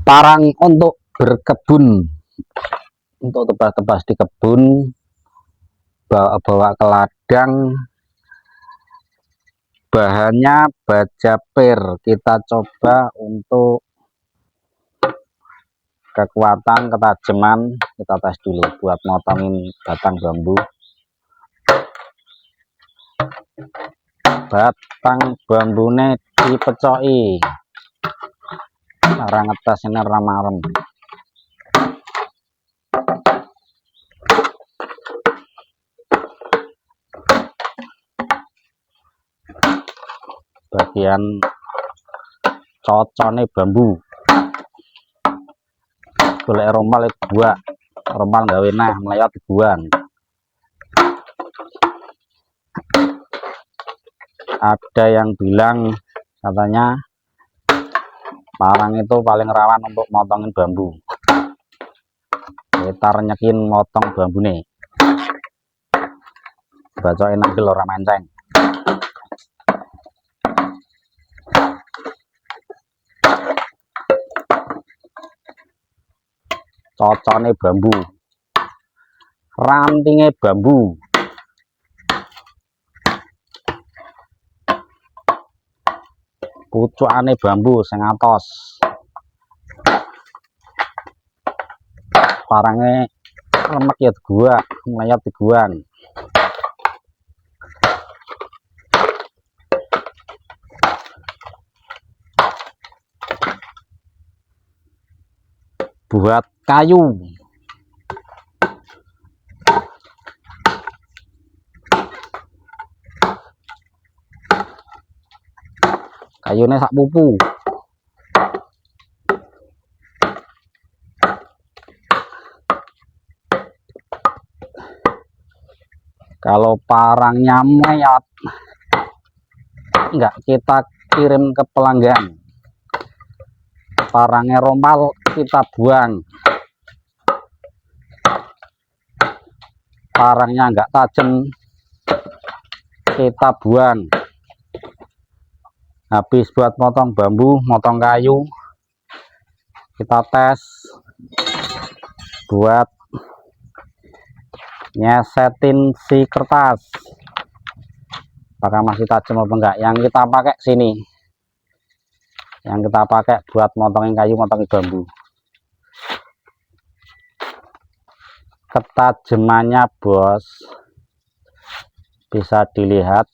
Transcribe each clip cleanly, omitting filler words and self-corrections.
Parang untuk berkebun, untuk tebas-tebas di kebun, bawa ke ladang. Bahannya baja pir. Kita coba untuk kekuatan, ketajaman, kita tes dulu buat motongin batang bambu. Batang bambune dipecoki, cara ngetes ini ramarem. Bagian cocone bambu, golek rompal gua, rompal gawe nah melayat guan. Ada yang bilang katanya parang itu paling rawan untuk motongin bambu. Kita renyekin motong bambu nih, bacoin ambil orang menceng. Cocone bambu, rantingnya bambu, pucukane bambu sing atos, parangnya lemek ya gua, melayat guan. Buat kayu, kayunya sak pupu. Kalau parangnya melayat, enggak kita kirim ke pelanggan. Parangnya rompal kita buang, parangnya enggak tajam kita buang. Habis buat motong bambu, motong kayu, kita tes buat nyesetin si kertas apakah masih tajam apa enggak. Yang kita pakai sini, yang kita pakai buat motongin kayu, motongin bambu. Ketajamannya bos bisa dilihat,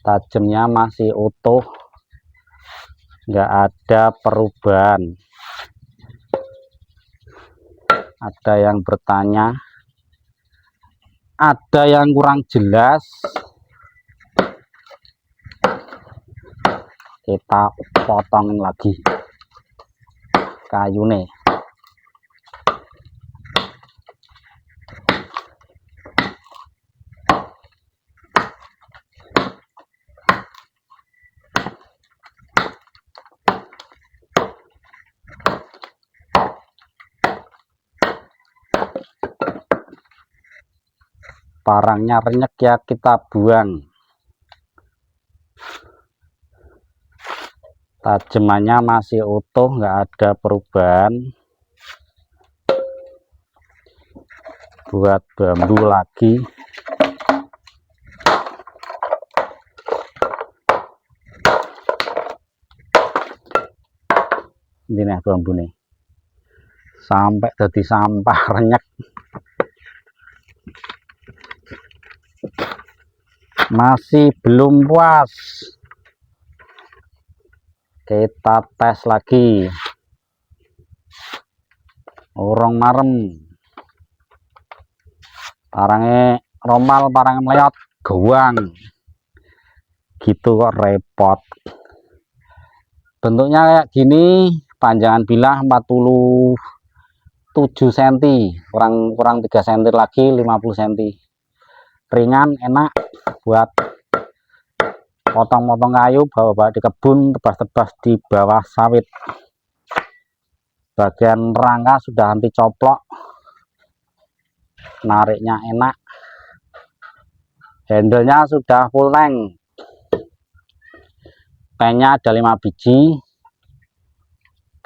tajamnya masih utuh, nggak ada perubahan. Ada yang bertanya, ada yang kurang jelas, kita potongin lagi kayu nih. Parangnya renyek ya kita buang, tajamannya masih utuh, nggak ada perubahan. Buat bambu lagi, ini nih bambu nih sampai jadi sampah renyek. Masih belum puas, kita tes lagi. Urung marem, parangnya rompal, parangnya melayat gawang gitu kok repot. Bentuknya kayak gini, panjangan bilah 47 cm, kurang 3 cm lagi, 50 cm. Ringan, enak buat potong-potong kayu, bawa-bawa di kebun, tebas-tebas di bawah sawit. Bagian rangka sudah anti coplok, nariknya enak, handlenya sudah full length, pennya ada 5 biji,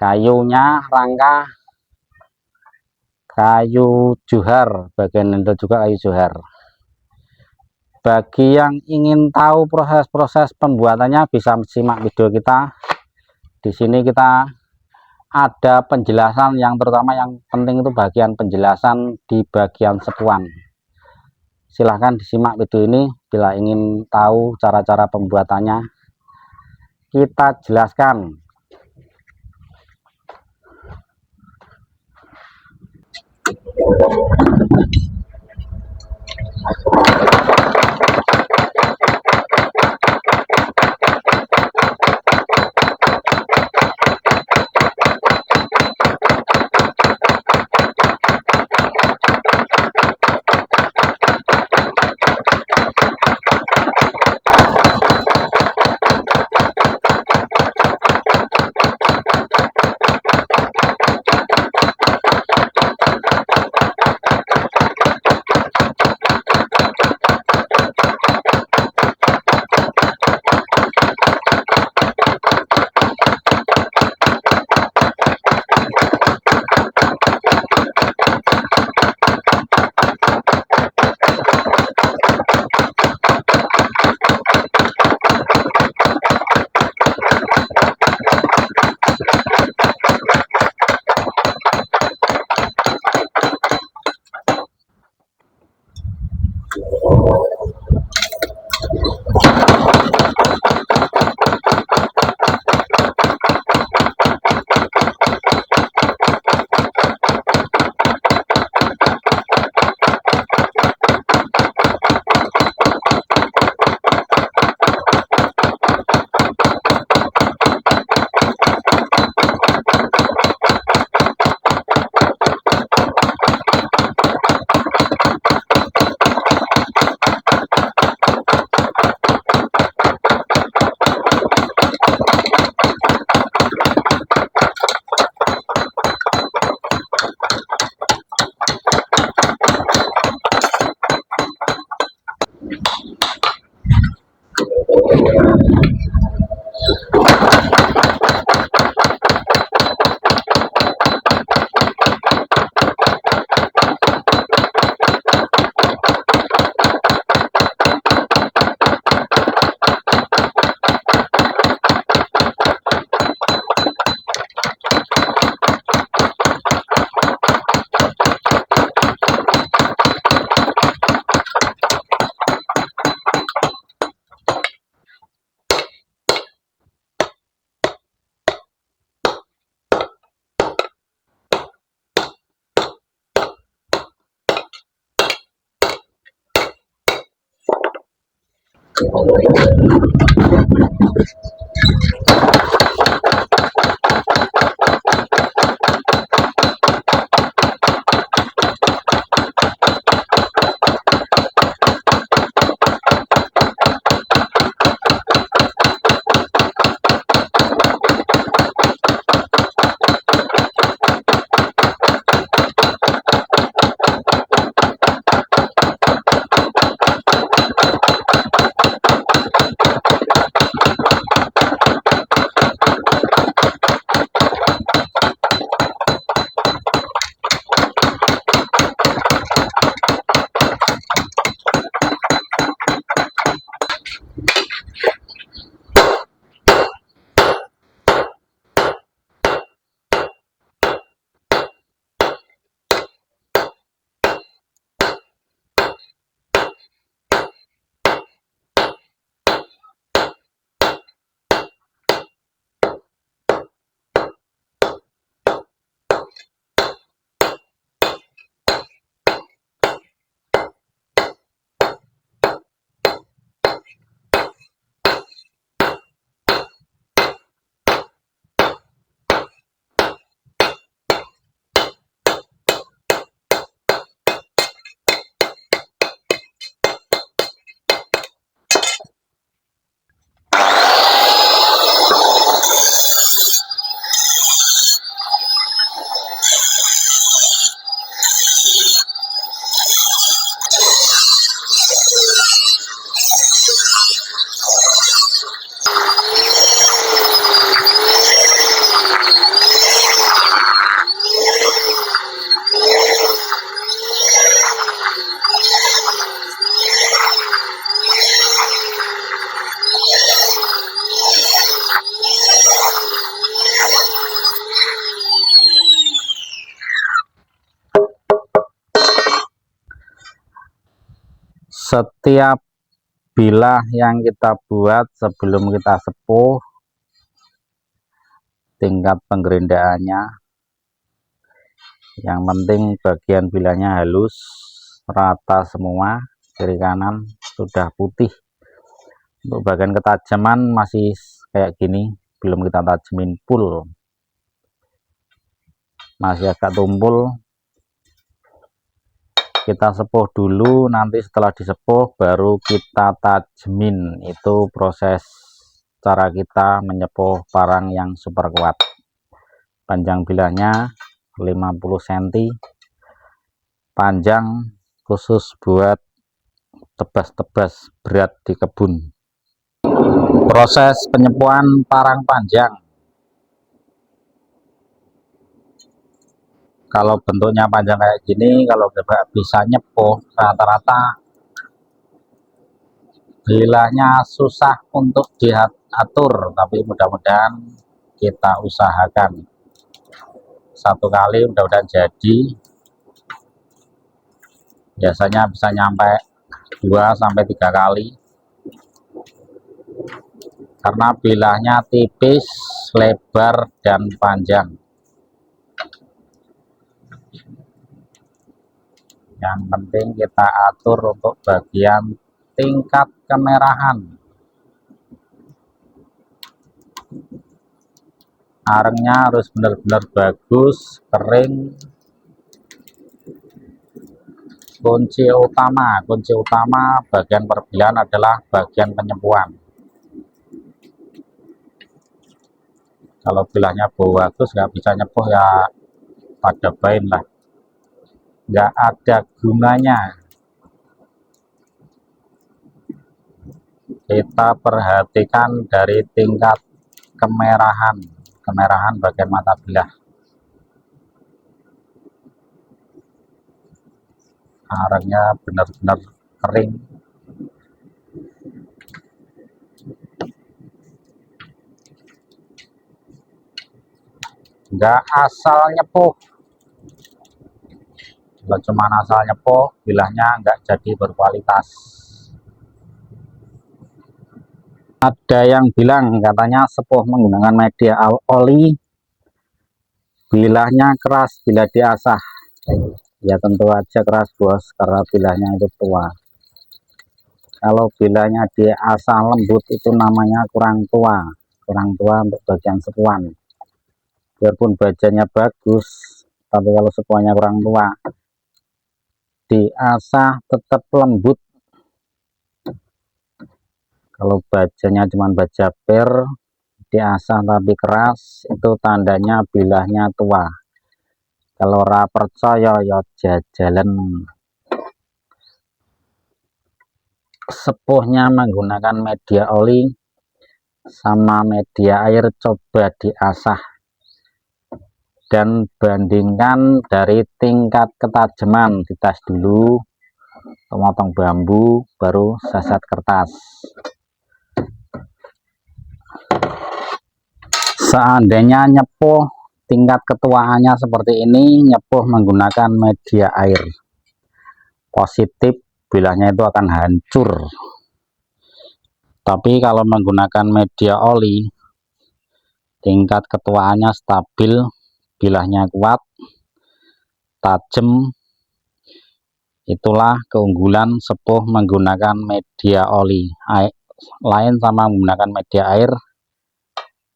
Kayunya rangka kayu johar, bagian itu juga kayu johar. Bagi yang ingin tahu proses-proses pembuatannya bisa simak video kita. Di sini kita ada penjelasan yang terutama yang penting itu bagian penjelasan di bagian sepuan. Silahkan disimak video ini bila ingin tahu cara-cara pembuatannya. Kita jelaskan. Setiap bilah yang kita buat sebelum kita sepuh, tingkat penggerindaannya, yang penting bagian bilahnya halus, rata semua, kiri kanan sudah putih. Untuk bagian ketajaman masih kayak gini, belum kita tajemin full, masih agak tumpul. Kita sepuh dulu, nanti setelah disepuh baru kita tajemin. Itu proses cara kita menyepuh parang yang super kuat. Panjang bilahnya 50 cm, panjang khusus buat tebas-tebas berat di kebun. Proses penyepuhan parang panjang, kalau bentuknya panjang kayak gini, kalau kita bisa nyepuh, rata-rata bilahnya susah untuk diatur, tapi mudah-mudahan kita usahakan satu kali mudah-mudahan jadi. Biasanya bisa nyampe 2-3 kali, karena bilahnya tipis, lebar, dan panjang. Yang penting kita atur untuk bagian tingkat kemerahan. Arengnya harus benar-benar bagus, kering. Kunci utama bagian perbilahan adalah bagian penyepuhan. Kalau bilahnya bau bagus, nggak bisa nyepuh ya pada bain lah, nggak ada gunanya. Kita perhatikan dari tingkat kemerahan bagian mata bilah. Arangnya benar-benar kering. Nggak asal nyepuh. Kalau cuma asal nyepuh, bilahnya nggak jadi berkualitas. Ada yang bilang katanya sepuh menggunakan media oli, bilahnya keras bila diasah. Ya tentu aja keras bos, karena bilahnya itu tua. Kalau bilahnya diasah lembut itu namanya kurang tua untuk bagian sepuhan. Biarpun bajanya bagus, tapi kalau sepuhannya kurang tua, diasah tetap lembut. Kalau bajanya cuma baja per, diasah tapi keras, itu tandanya bilahnya tua. Kalau ora percaya ya jajalan. Sepuhnya menggunakan media oli sama media air, coba diasah dan bandingkan dari tingkat ketajaman. Dites dulu, potong bambu, baru sasat kertas. Seandainya nyepuh tingkat ketuaannya seperti ini, nyepuh menggunakan media air, positif bilahnya itu akan hancur. Tapi kalau menggunakan media oli, tingkat ketuaannya stabil, bilahnya kuat, tajam. Itulah keunggulan sepuh menggunakan media oli. Lain sama menggunakan media air.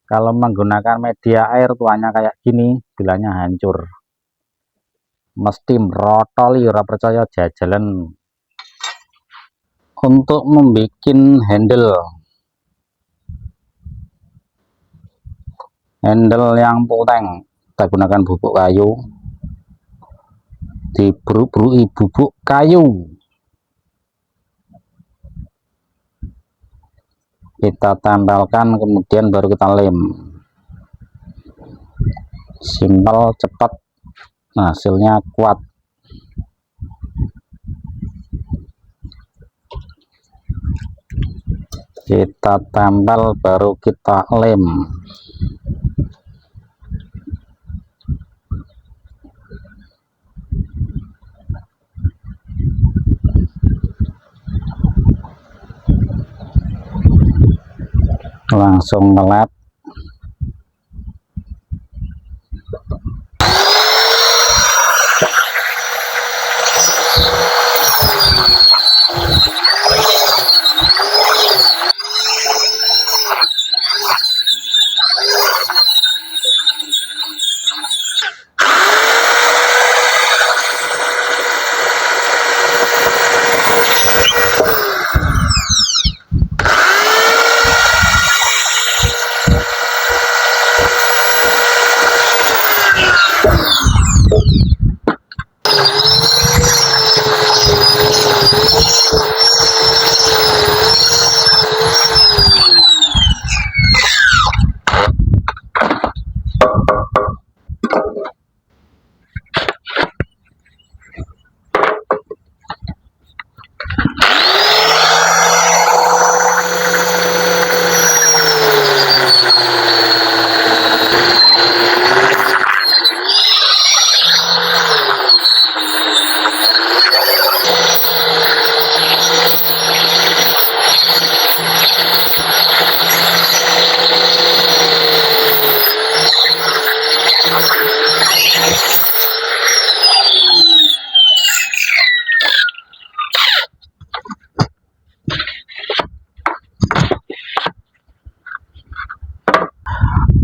Kalau menggunakan media air tuanya kayak gini, bilahnya hancur. Mesti merotoli, ora percaya jajalan. Untuk membuat handle yang poteng, kita gunakan bubuk kayu, diberuk-berui bubuk kayu, kita tempelkan, kemudian baru kita lem. Simpel, cepat, hasilnya kuat. Kita tempel baru kita lem. langsung ngelap.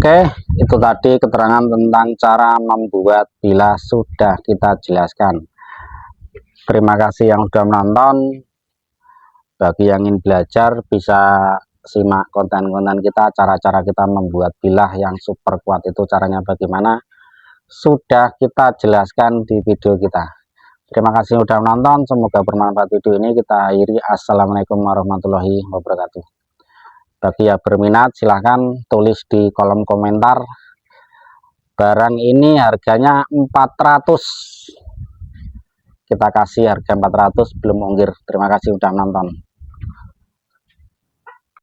Oke, itu tadi keterangan tentang cara membuat bila sudah kita jelaskan. Terima kasih yang sudah menonton. Bagi yang ingin belajar bisa simak konten-konten kita, cara-cara kita membuat bilah yang super kuat itu caranya bagaimana, sudah kita jelaskan di video kita. Terima kasih sudah menonton, semoga bermanfaat video ini. Kita akhiri, assalamualaikum warahmatullahi wabarakatuh. Bagi yang berminat silahkan tulis di kolom komentar. Barang ini harganya 400, kita kasih harga 400 belum ongkir. Terima kasih sudah menonton.